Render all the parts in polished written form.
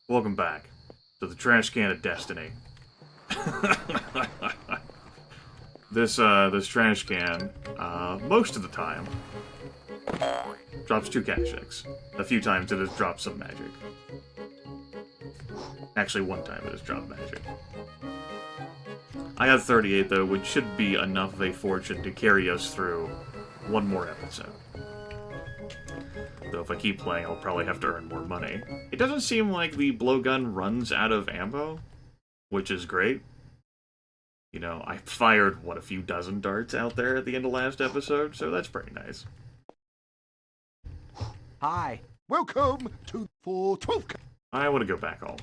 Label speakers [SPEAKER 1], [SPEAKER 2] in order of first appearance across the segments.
[SPEAKER 1] Welcome back to the trash can of destiny. This trash can, most of the time, drops 2 cash checks. A few times it has dropped some magic. Actually, one time it has dropped magic. I got 38 though, which should be enough of a fortune to carry us through one more episode. Though if I keep playing, I'll probably have to earn more money. It doesn't seem like the blowgun runs out of ammo, which is great. You know, I fired, what, a few dozen darts out there at the end of last episode, so that's pretty nice.
[SPEAKER 2] Hi. Welcome to 412.
[SPEAKER 1] I want to go back home.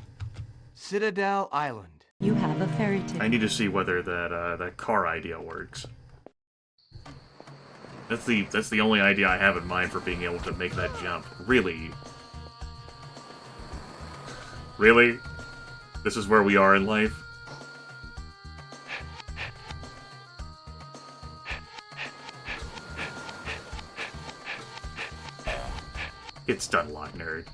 [SPEAKER 2] Citadel Island.
[SPEAKER 3] You have a ferry ticket.
[SPEAKER 1] I need to see whether that car idea works. That's the only idea I have in mind for being able to make that jump. Really? Really? This is where we are in life? Get stun lock, nerd.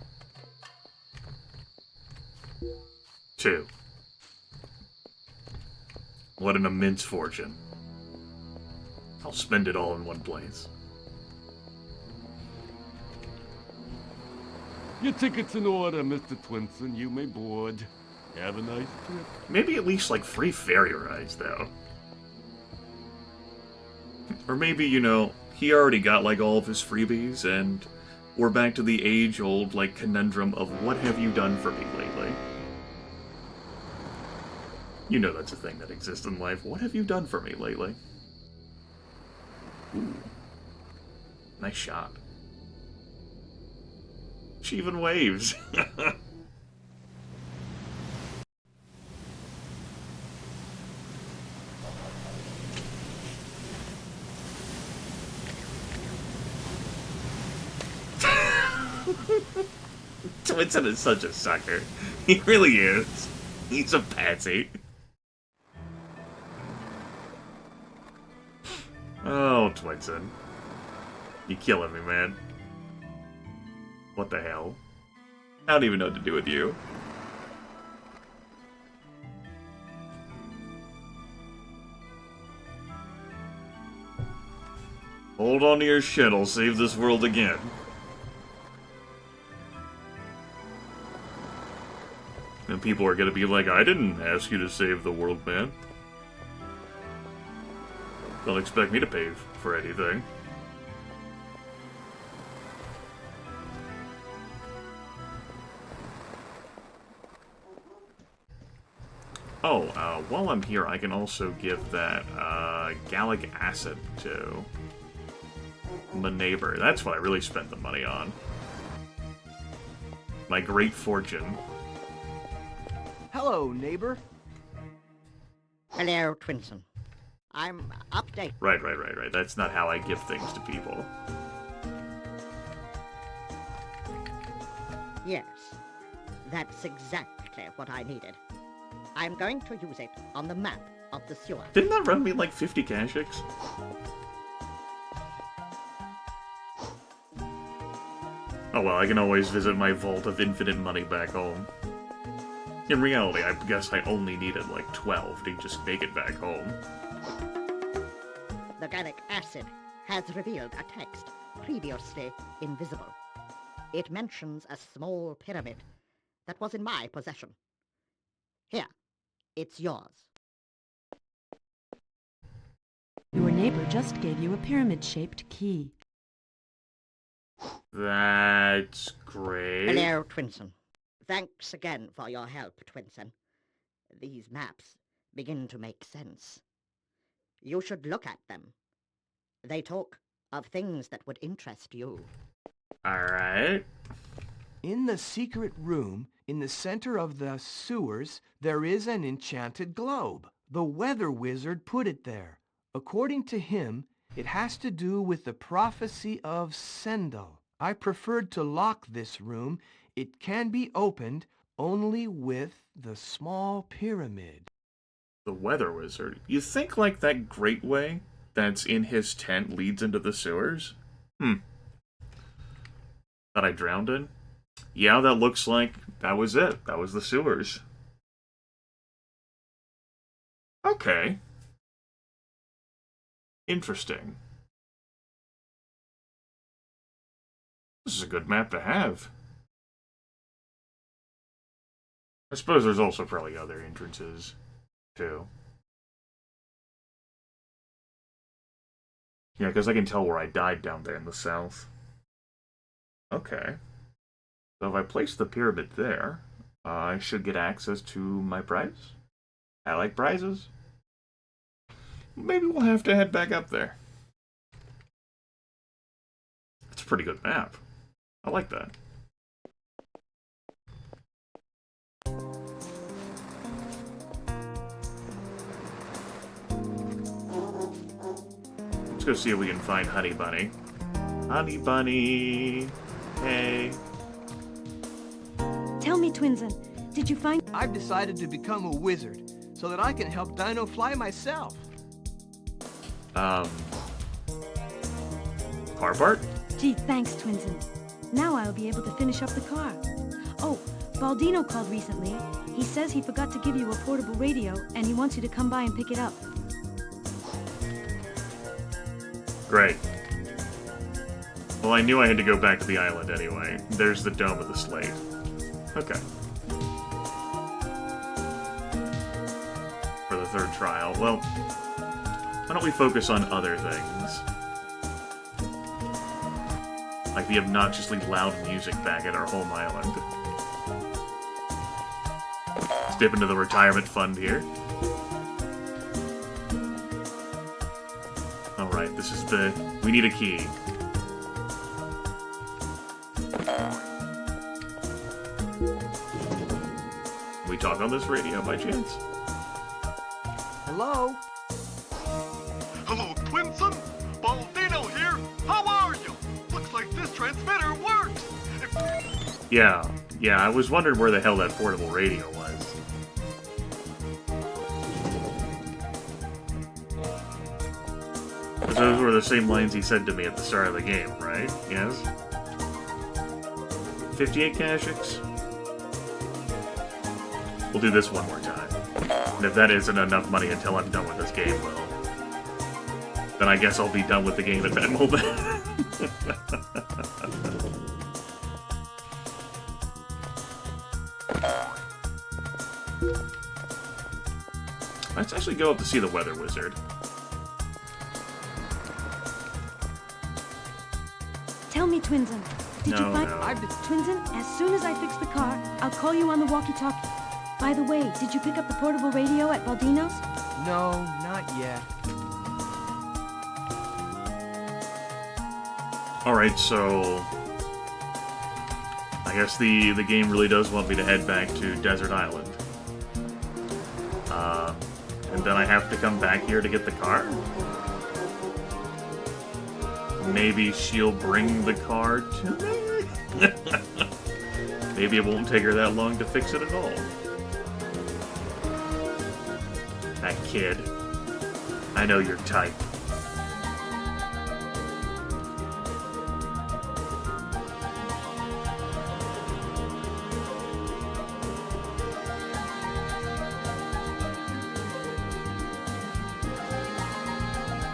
[SPEAKER 1] 2. What an immense fortune. I'll spend it all in one place.
[SPEAKER 4] Your ticket's in order, Mr. Twinson. You may board. Have a nice trip.
[SPEAKER 1] Maybe at least, like, free ferry rides, though. Or maybe, you know, he already got, like, all of his freebies, and we're back to the age-old, like, conundrum of what have you done for me lately? You know that's a thing that exists in life. What have you done for me lately? Ooh. Nice shot. She even waves. Twinson is such a sucker. He really is. He's a patsy. Oh, Twinson. You killing me, man. What the hell? I don't even know what to do with you. Hold on to your shit, I'll save this world again. And people are gonna be like, I didn't ask you to save the world, man. Don't expect me to pay for anything. Oh, while I'm here, I can also give that, gallic acid to my neighbor. That's what I really spent the money on. My great fortune.
[SPEAKER 2] Hello, neighbor.
[SPEAKER 5] Hello, Twinson. I'm update.
[SPEAKER 1] Right. That's not how I give things to people.
[SPEAKER 5] Yes, that's exactly what I needed. I'm going to use it on the map of the sewer.
[SPEAKER 1] Didn't that run me like 50 Kashyyyks? Oh well, I can always visit my vault of infinite money back home. In reality, I guess I only needed like 12 to just make it back home.
[SPEAKER 5] The gallic acid has revealed a text previously invisible. It mentions a small pyramid that was in my possession. Here, it's yours.
[SPEAKER 3] Your neighbor just gave you a pyramid-shaped key.
[SPEAKER 1] That's great.
[SPEAKER 5] Hello, Twinson. Thanks again for your help, Twinson. These maps begin to make sense. You should look at them. They talk of things that would interest you.
[SPEAKER 1] Alright.
[SPEAKER 2] In the secret room, in the center of the sewers, there is an enchanted globe. The weather wizard put it there. According to him, it has to do with the prophecy of Sendel. I preferred to lock this room. It can be opened only with the small pyramid.
[SPEAKER 1] The weather wizard. You think like that great way that's in his tent leads into the sewers? That I drowned in? Yeah, that looks like that was it. That was the sewers. Okay. Interesting. This is a good map to have. I suppose there's also probably other entrances, too. Yeah, because I can tell where I died down there in the south. Okay. So if I place the pyramid there, I should get access to my prize. I like prizes. Maybe we'll have to head back up there. It's a pretty good map. I like that. Let's go see if we can find Honey Bunny. Honey Bunny! Hey.
[SPEAKER 3] Tell me, Twinsen, did you find...
[SPEAKER 2] I've decided to become a wizard so that I can help Dino-Fly myself.
[SPEAKER 1] Car part?
[SPEAKER 3] Gee, thanks, Twinsen. Now I'll be able to finish up the car. Oh, Baldino called recently. He says he forgot to give you a portable radio, and he wants you to come by and pick it up.
[SPEAKER 1] Great. Well, I knew I had to go back to the island anyway. There's the dome of the slate. Okay. For the third trial. Well, why don't we focus on other things? Like the obnoxiously loud music back at our home island. Let's dip into the retirement fund here. Alright, this is the... We need a key. Can we talk on this radio by chance?
[SPEAKER 2] Hello?
[SPEAKER 4] Hello, Twinson. Baldino here. How are you? Looks like this transmitter works.
[SPEAKER 1] Yeah, I was wondering where the hell that portable radio was. Those were the same lines he said to me at the start of the game, right? Yes? 58 Kashyyyks? We'll do this one more time. And if that isn't enough money until I'm done with this game, well... then I guess I'll be done with the game at that moment. Let's actually go up to see the weather wizard.
[SPEAKER 3] Tell me, Twinsen, did you find...
[SPEAKER 1] No.
[SPEAKER 3] Twinsen, as soon as I fix the car, I'll call you on the walkie-talkie. By the way, did you pick up the portable radio at Baldino's?
[SPEAKER 2] No, not yet.
[SPEAKER 1] Alright, so... I guess the game really does want me to head back to Desert Island. And then I have to come back here to get the car? Maybe she'll bring the car to me? Maybe it won't take her that long to fix it at all. That kid. I know your type.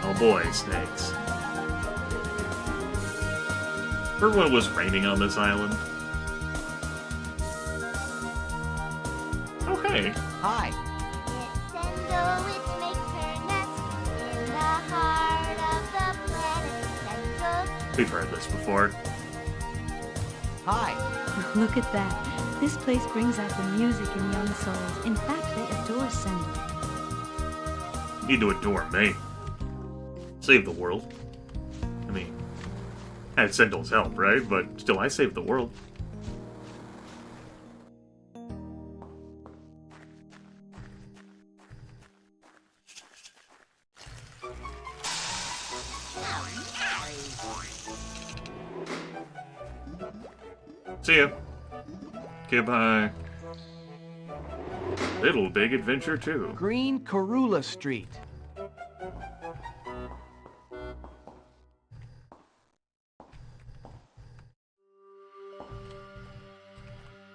[SPEAKER 1] Oh boy, snakes. Remember when it was raining on this island? Oh, hey.
[SPEAKER 2] Hi.
[SPEAKER 6] It's Sendo, which makes her nest in the heart of the planet Sendo.
[SPEAKER 1] We've heard this before.
[SPEAKER 2] Hi.
[SPEAKER 3] Look at that. This place brings out the music in young souls. In fact, they adore Sendo.
[SPEAKER 1] You need to adore me. Save the world. I mean, I had Sentinel's help, right? But still, I saved the world. See ya. Goodbye. Little Big Adventure 2.
[SPEAKER 2] Green Karula Street.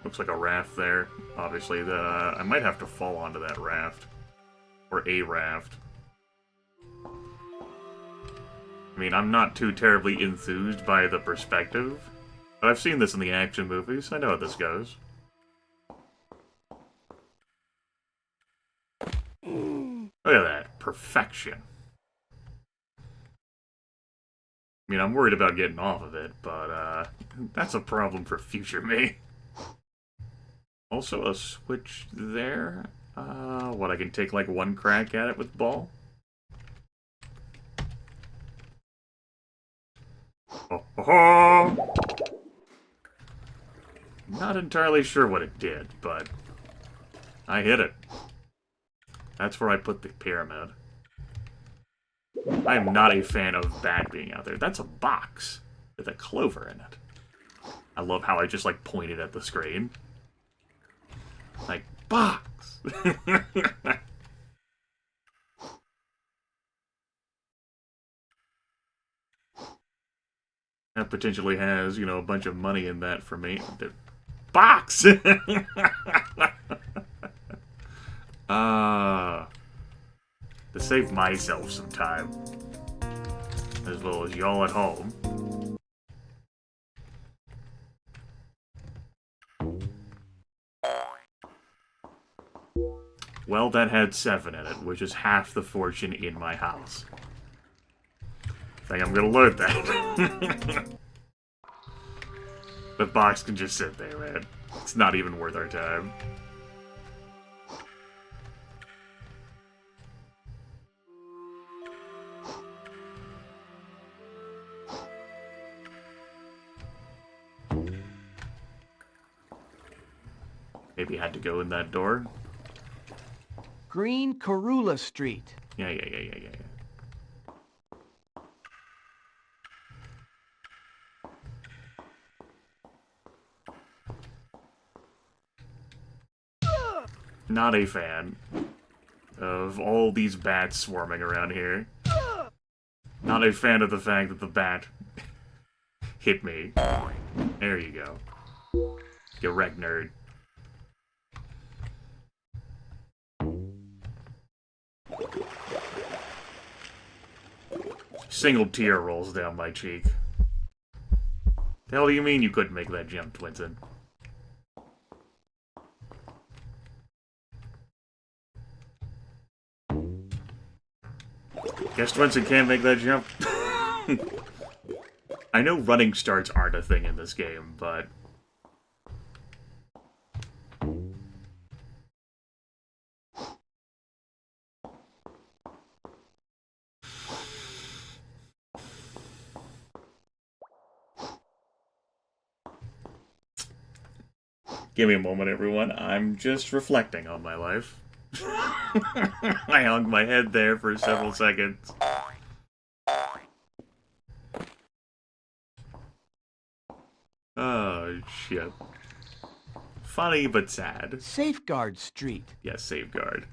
[SPEAKER 1] Looks like a raft there. Obviously, I might have to fall onto that raft. Or a raft. I mean, I'm not too terribly enthused by the perspective, but I've seen this in the action movies. I know how this goes. Look at that. Perfection. I mean, I'm worried about getting off of it, but, that's a problem for future me. Also, a switch there. What, I can take, like, one crack at it with the ball? Oh, ho, ho. Not entirely sure what it did, but I hit it. That's where I put the pyramid. I am not a fan of bat being out there. That's a box with a clover in it. I love how I just, like, pointed at the screen. Like, box! That potentially has, you know, a bunch of money in that for me. Box! To save myself some time. As well as y'all at home. Well, that had 7 in it, which is half the fortune in my house. I think I'm gonna load that. The box can just sit there, man. It's not even worth our time. Maybe had to go in that door.
[SPEAKER 2] Green Karula Street.
[SPEAKER 1] Yeah. Not a fan of all these bats swarming around here. Not a fan of the fact that the bat hit me. There you go. Get wrecked, nerd. Single tear rolls down my cheek. The hell do you mean you couldn't make that jump, Twinson? Guess Twinson can't make that jump. I know running starts aren't a thing in this game, but... Give me a moment, everyone. I'm just reflecting on my life. I hung my head there for several seconds. Oh, shit. Funny, but sad.
[SPEAKER 2] Safeguard Street.
[SPEAKER 1] Yes, safeguard.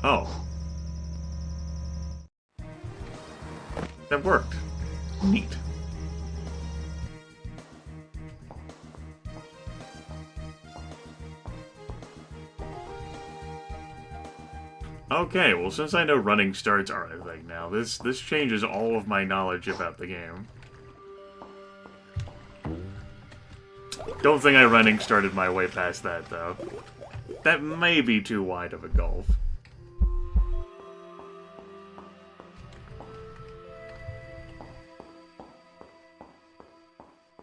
[SPEAKER 1] Oh. That worked. Neat. Okay, well, since I know running starts are a thing now, this changes all of my knowledge about the game. Don't think I running started my way past that, though. That may be too wide of a gulf.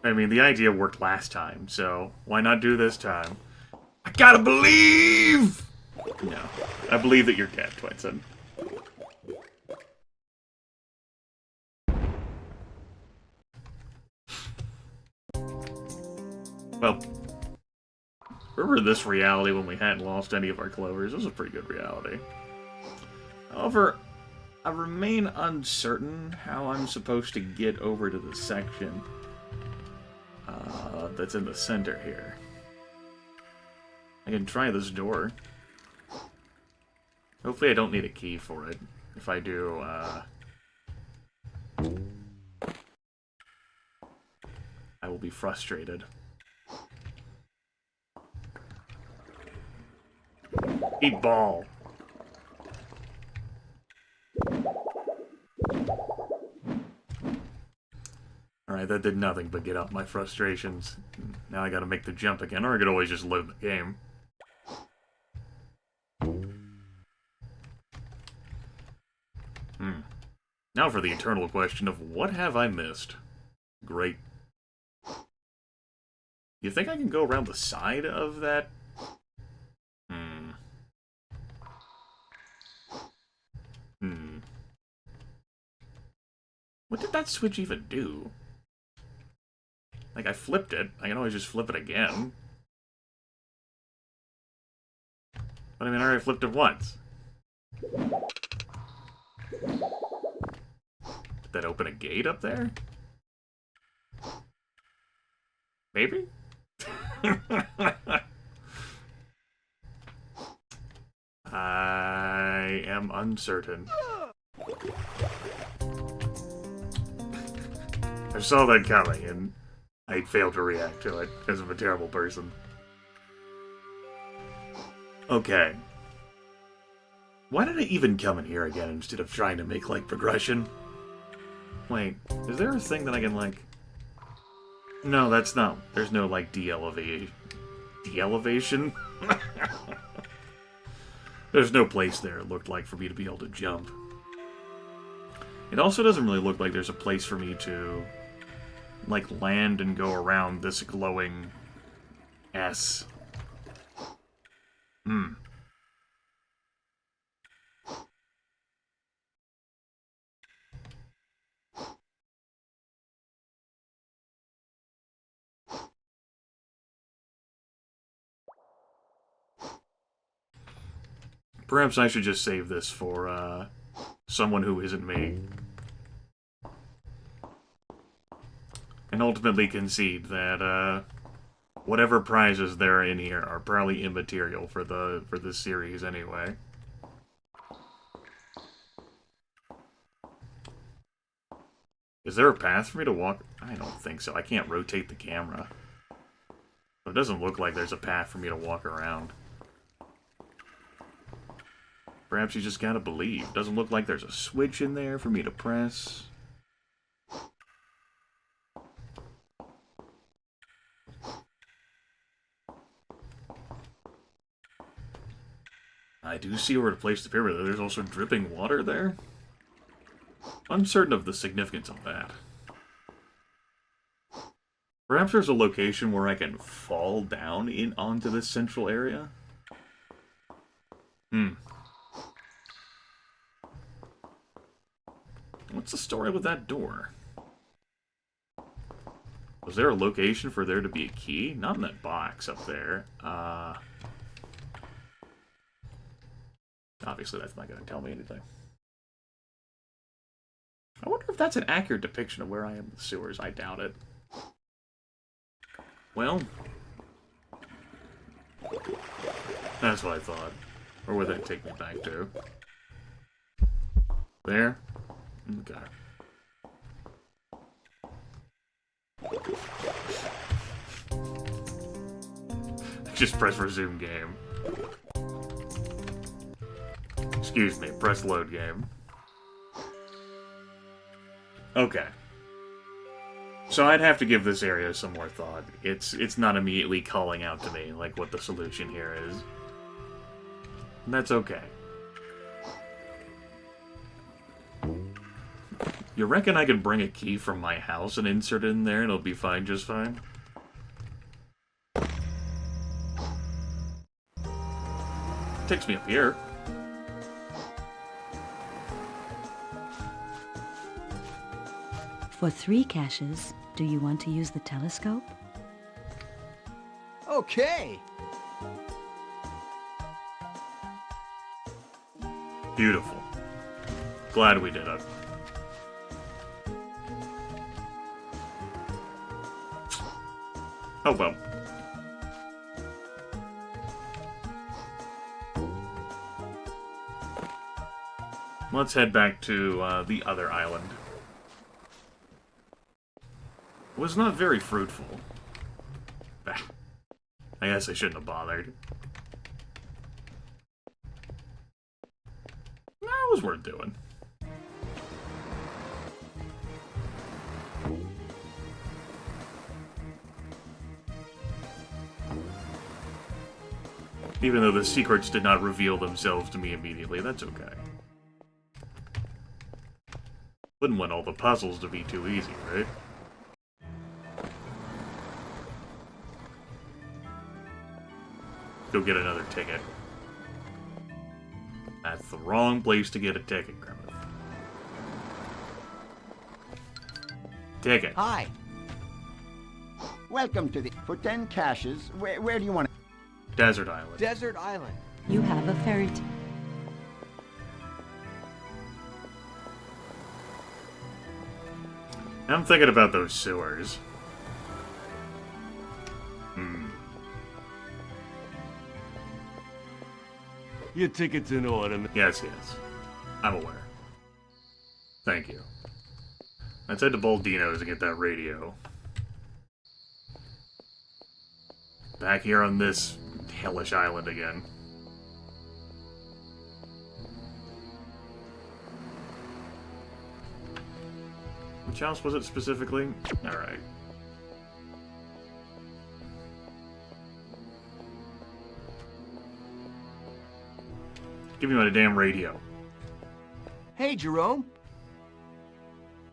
[SPEAKER 1] I mean, the idea worked last time, so why not do this time? I gotta believe! No. I believe that you're dead, Twinson. Well, remember this reality when we hadn't lost any of our clovers? It was a pretty good reality. However, I remain uncertain how I'm supposed to get over to the section that's in the center here. I can try this door. Hopefully I don't need a key for it. If I do, I will be be frustrated. Eat ball. Alright, that did nothing but get up my frustrations. Now I gotta make the jump again, or I could always just load the game. Now for the eternal question of what have I missed? Great. You think I can go around the side of that? What did that switch even do? Like, I flipped it. I can always just flip it again. But I mean, I already flipped it once. Did that open a gate up there? Maybe? I am uncertain. I saw that coming, and I failed to react to it, because I'm a terrible person. Okay. Why did I even come in here again instead of trying to make, like, progression? Wait, is there a thing that I can, like... No, that's not... There's no, like, de-elevation? There's no place there, it looked like, for me to be able to jump. It also doesn't really look like there's a place for me to... like, land and go around this glowing S. Perhaps I should just save this for, someone who isn't me. And ultimately concede that, whatever prizes there are in here are probably immaterial for this series anyway. Is there a path for me to walk? I don't think so. I can't rotate the camera. It doesn't look like there's a path for me to walk around. Perhaps you just gotta believe. Doesn't look like there's a switch in there for me to press. I do see where to place the pyramid. There's also dripping water there. Uncertain of the significance of that. Perhaps there's a location where I can fall down onto this central area? What's the story with that door? Was there a location for there to be a key? Not in that box up there. Obviously, that's not going to tell me anything. I wonder if that's an accurate depiction of where I am in the sewers. I doubt it. Well, that's what I thought. Or where that take me back to? There? Okay. Just press resume game. Excuse me, press load game. Okay. So I'd have to give this area some more thought. It's not immediately calling out to me, like, what the solution here is. And that's okay. You reckon I can bring a key from my house and insert it in there and it'll be fine, just fine? Takes me up here.
[SPEAKER 3] For 3 caches, do you want to use the telescope?
[SPEAKER 2] Okay.
[SPEAKER 1] Beautiful. Glad we did it. Oh well. Let's head back to the other island. was not very fruitful. Bah, I guess I shouldn't have bothered. No, it was worth doing. Even though the secrets did not reveal themselves to me immediately, that's okay. Wouldn't want all the puzzles to be too easy, right? Go get another ticket. That's the wrong place to get a ticket, Grimith. Ticket.
[SPEAKER 7] Hi. Welcome to the... For 10 caches, where do you want to...
[SPEAKER 1] Desert Island.
[SPEAKER 2] Desert Island.
[SPEAKER 8] You have a ferry ticket.
[SPEAKER 1] I'm thinking about those sewers.
[SPEAKER 9] Your ticket's in order.
[SPEAKER 1] Yes, yes. I'm aware. Thank you. Let's head to Baldino's and get that radio. Back here on this hellish island again. Which house was it specifically? Alright. Give me my damn radio.
[SPEAKER 2] Hey, Jerome.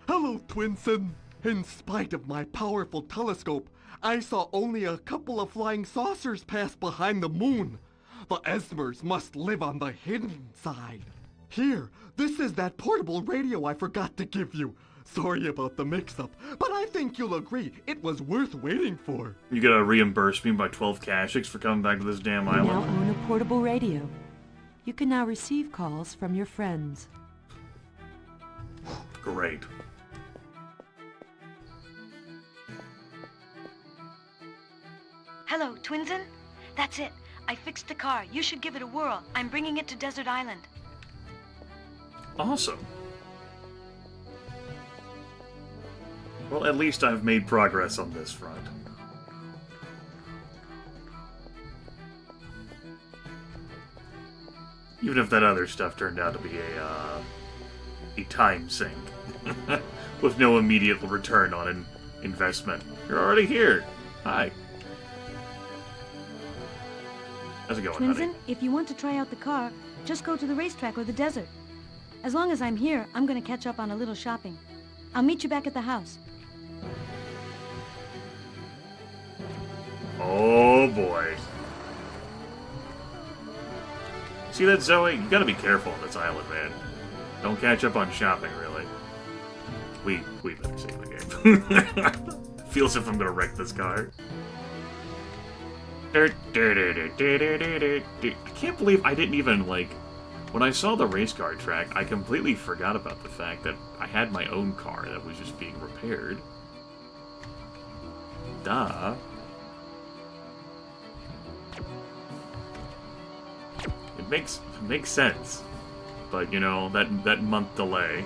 [SPEAKER 4] Hello, Twinson. In spite of my powerful telescope, I saw only a couple of flying saucers pass behind the moon. The Esmers must live on the hidden side. Here, this is that portable radio I forgot to give you. Sorry about the mix-up, but I think you'll agree it was worth waiting for.
[SPEAKER 1] You gotta reimburse me by 12 Kashyyyks for coming back to this damn
[SPEAKER 8] You
[SPEAKER 1] island?
[SPEAKER 8] now own a portable radio. You can now receive calls from your friends.
[SPEAKER 1] Great.
[SPEAKER 3] Hello, Twinsen? That's it. I fixed the car. You should give it a whirl. I'm bringing it to Desert Island.
[SPEAKER 1] Awesome. Well, at least I've made progress on this front. Even if that other stuff turned out to be a time sink. With no immediate return on an investment. You're already here. Hi. How's it going, honey?
[SPEAKER 3] Twinsen, if you want to try out the car, just go to the racetrack or the desert. As long as I'm here, I'm going to catch up on a little shopping. I'll meet you back at the house.
[SPEAKER 1] Oh boy. See that, Zoe? You gotta be careful on this island, man. Don't catch up on shopping, really. We better save the game. Feels as if I'm gonna wreck this car. I can't believe I didn't even, like... When I saw the race car track, I completely forgot about the fact that I had my own car that was just being repaired. Duh. It makes sense. But, you know, that month delay.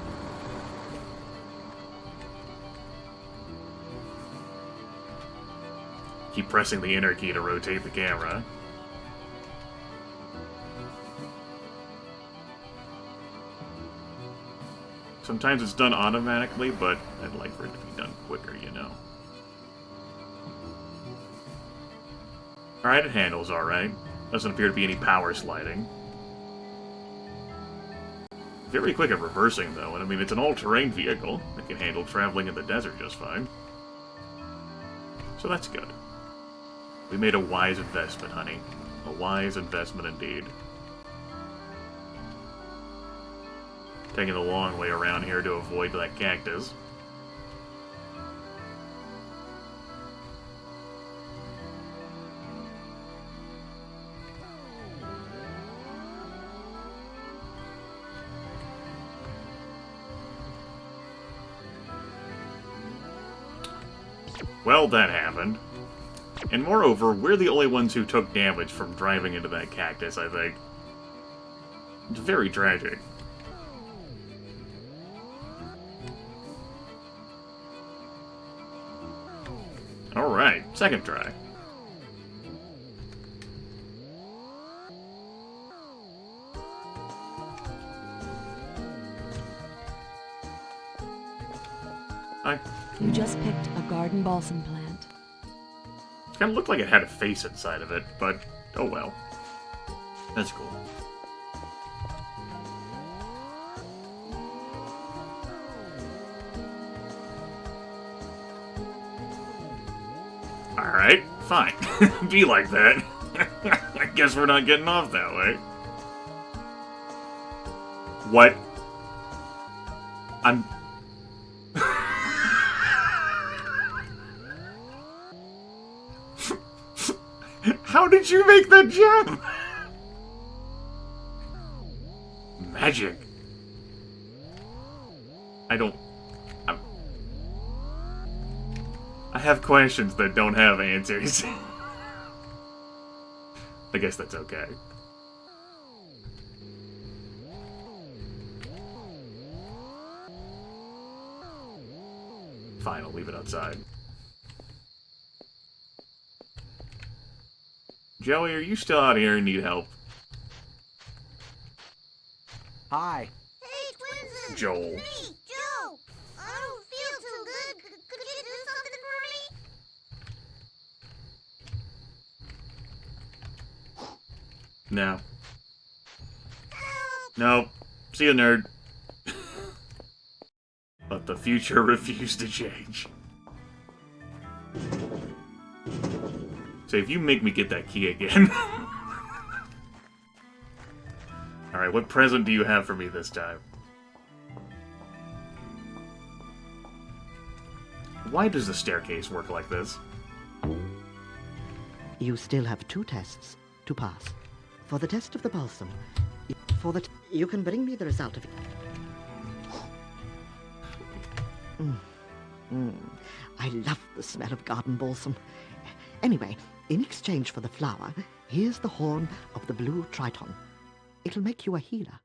[SPEAKER 1] Keep pressing the enter key to rotate the camera. Sometimes it's done automatically, but I'd like for it to be done quicker, you know. Alright, it handles alright. Doesn't appear to be any power sliding. Very quick at reversing, though, and I mean, it's an all-terrain vehicle that can handle traveling in the desert just fine. So that's good. We made a wise investment, honey. A wise investment indeed. Taking the long way around here to avoid that cactus. Well, that happened. And moreover, we're the only ones who took damage from driving into that cactus, I think. It's very tragic. Alright, second try. Hi.
[SPEAKER 8] You just picked a garden balsam plant.
[SPEAKER 1] It kind of looked like it had a face inside of it, but oh well. That's cool. Alright, fine. Be like that. I guess we're not getting off that way. What? I'm... How did you make that jump? Magic. I have questions that don't have answers. I guess that's okay. Fine, I'll leave it outside. Joey, are you still out here and need help?
[SPEAKER 2] Hi.
[SPEAKER 6] Hey, Twinsen!
[SPEAKER 1] Joel.
[SPEAKER 6] Hey, Joe! I don't feel too good. Could you do something for me?
[SPEAKER 1] No. No. See you, nerd. But the future refused to change. So if you make me get that key again... Alright, what present do you have for me this time? Why does the staircase work like this?
[SPEAKER 5] You still have 2 tests to pass. For the test of the balsam, you can bring me the result of it. I love the smell of garden balsam. Anyway, in exchange for the flower, here's the horn of the blue triton. It'll make you a healer.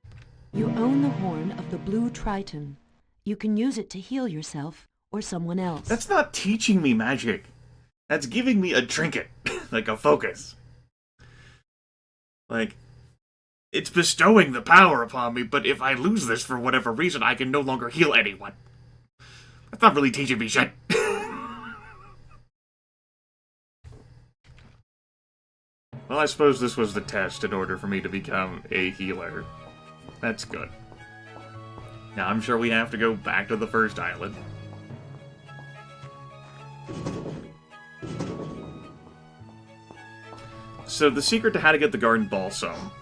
[SPEAKER 8] You own the horn of the blue triton. You can use it to heal yourself or someone else.
[SPEAKER 1] That's not teaching me magic. That's giving me a trinket. Like a focus. Like, it's bestowing the power upon me, but if I lose this for whatever reason, I can no longer heal anyone. That's not really teaching me shit. Well, I suppose this was the test in order for me to become a healer. That's good. Now, I'm sure we have to go back to the first island. So, the secret to how to get the garden balsam,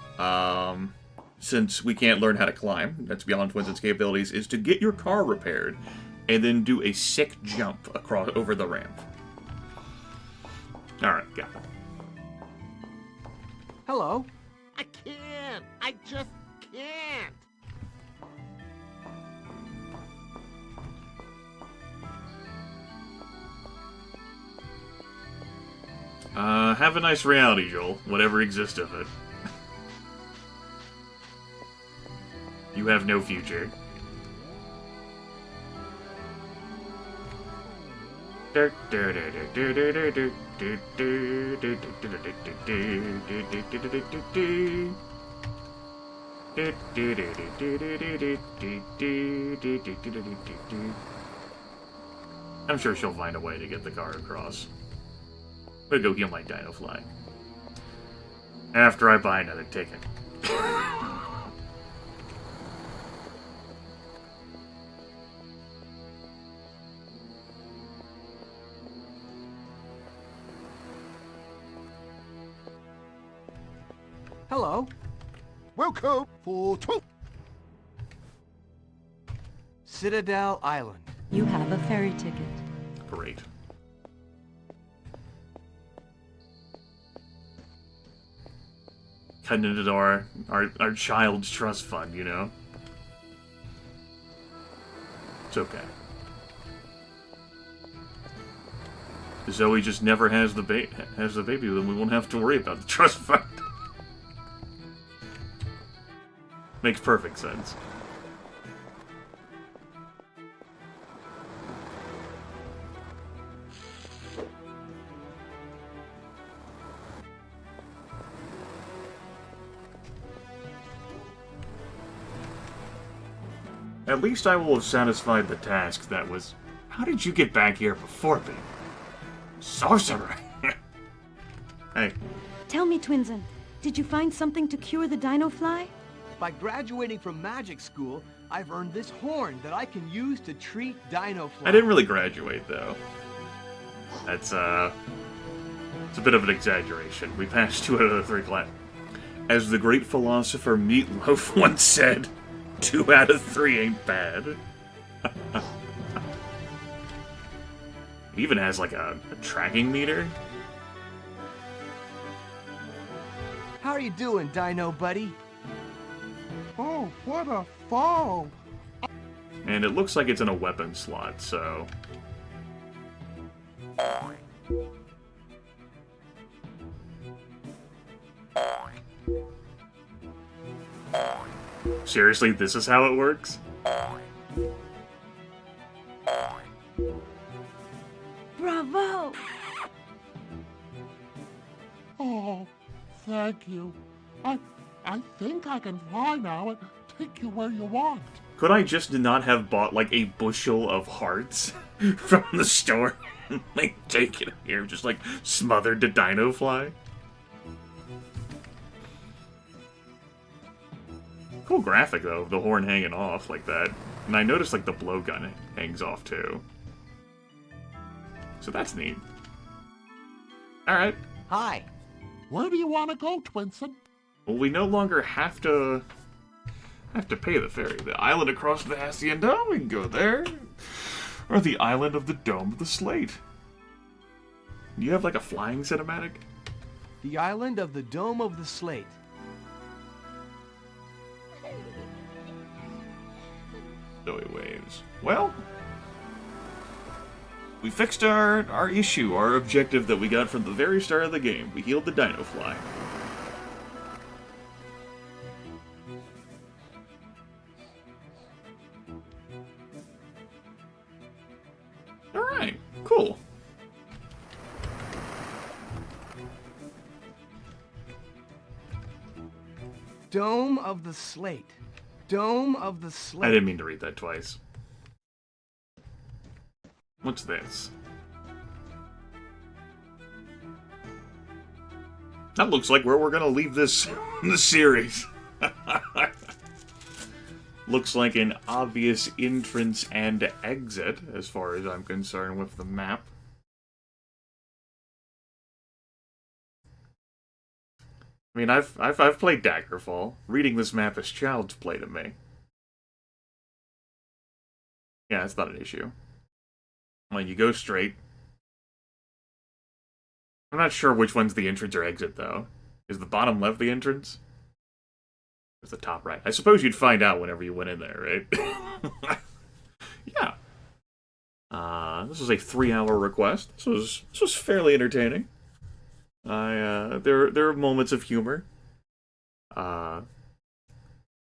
[SPEAKER 1] since we can't learn how to climb, that's beyond Twinsen's capabilities, is to get your car repaired, and then do a sick jump across over the ramp. Alright, got it.
[SPEAKER 2] Hello.
[SPEAKER 4] I can't. I just can't.
[SPEAKER 1] Have a nice reality, Joel. Whatever exists of it. You have no future. I'm sure she'll find a way to get the car across. I'm gonna go heal my Dino-Fly. After I buy another ticket.
[SPEAKER 2] Hello.
[SPEAKER 4] Welcome for 12.
[SPEAKER 2] Citadel Island.
[SPEAKER 8] You have a ferry ticket.
[SPEAKER 1] Great. Cutting into our child's trust fund, you know? It's okay. Zoe just never has the baby, then we won't have to worry about the trust fund. Makes perfect sense. At least I will have satisfied the task that was... How did you get back here before me? Sorcerer! Hey.
[SPEAKER 3] Tell me, Twinsen, did you find something to cure the Dino-Fly?
[SPEAKER 2] By graduating from magic school, I've earned this horn that I can use to treat Dino-Fly.
[SPEAKER 1] I didn't really graduate, though. That's, it's a bit of an exaggeration. We passed 2 out of the 3 classes. As the great philosopher Meatloaf once said, 2 out of 3 ain't bad. It even has, like, a tracking meter.
[SPEAKER 2] How are you doing, Dino buddy?
[SPEAKER 4] Oh, what a fall!
[SPEAKER 1] And it looks like it's in a weapon slot, so... Seriously, this is how it works?
[SPEAKER 3] Bravo!
[SPEAKER 4] Oh, thank you. I think I can fly now and take you where you want.
[SPEAKER 1] Could I just not have bought, like, a bushel of hearts from the store? Like, take it here, just, like, smothered to Dino-Fly? Cool graphic, though, the horn hanging off like that. And I noticed, like, the blowgun hangs off, too. So that's neat. Alright.
[SPEAKER 2] Hi.
[SPEAKER 4] Where do you want to go, Twinsen?
[SPEAKER 1] Well, we no longer have to pay the ferry. The island across the hacienda, we can go there. Or the island of the Dome of the Slate. Do you have, like, a flying cinematic?
[SPEAKER 2] The island of the Dome of the Slate.
[SPEAKER 1] Zoe waves. Well, we fixed our issue, our objective that we got from the very start of the game. We healed the Dino-Fly. Alright, cool.
[SPEAKER 2] Dome of the Slate. Dome of the Slate.
[SPEAKER 1] I didn't mean to read that twice. What's this? That looks like where we're gonna leave this series. Looks like an obvious entrance and exit, as far as I'm concerned with the map. I mean, I've played Daggerfall. Reading this map is child's play to me. Yeah, it's not an issue. Well, you go straight. I'm not sure which one's the entrance or exit, though. Is the bottom left the entrance? Or is the top right? I suppose you'd find out whenever you went in there, right? Yeah. This was a 3-hour request. This was fairly entertaining. There are moments of humor.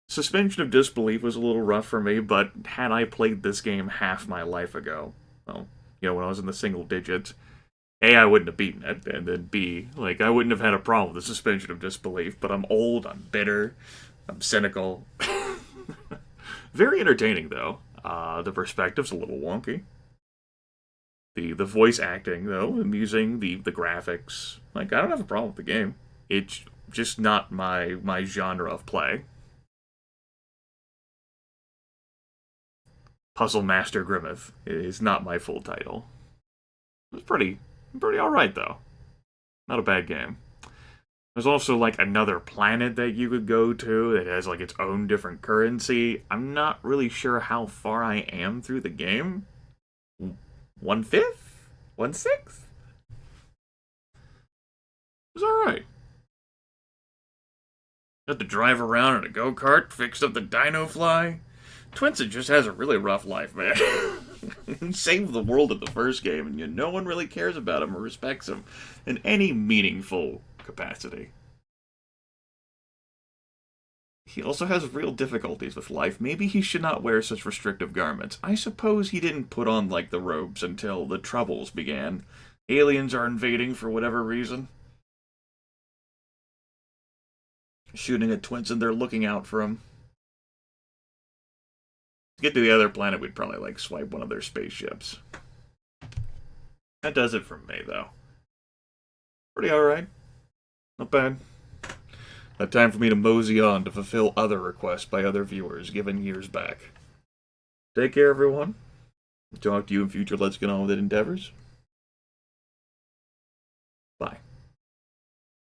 [SPEAKER 1] Suspension of disbelief was a little rough for me, but had I played this game half my life ago, well, you know, when I was in the single digits, A, I wouldn't have beaten it, and then B, like, I wouldn't have had a problem with the suspension of disbelief, but I'm old, I'm bitter, I'm cynical. Very entertaining, though. The perspective's a little wonky. The voice acting, though, amusing, the graphics. Like, I don't have a problem with the game. It's just not my genre of play. Puzzle Master Grimith is not my full title. It's pretty alright, though. Not a bad game. There's also, like, another planet that you could go to that has, like, its own different currency. I'm not really sure how far I am through the game. 1/5? 1/6? It's alright. Got to drive around in a go-kart, fixed up the Dino-Fly. Twinsen just has a really rough life, man. He saved the world in the first game, and no one really cares about him or respects him in any meaningful capacity. He also has real difficulties with life. Maybe he should not wear such restrictive garments. I suppose he didn't put on, like, the robes until the Troubles began. Aliens are invading for whatever reason. Shooting at Twinsen, they're looking out for him. get to the other planet, we'd probably, like, swipe one of their spaceships. That does it from me, though. Pretty alright. Not bad. Now time for me to mosey on to fulfill other requests by other viewers given years back. Take care, everyone. Talk to you in future Let's Get On With It endeavors.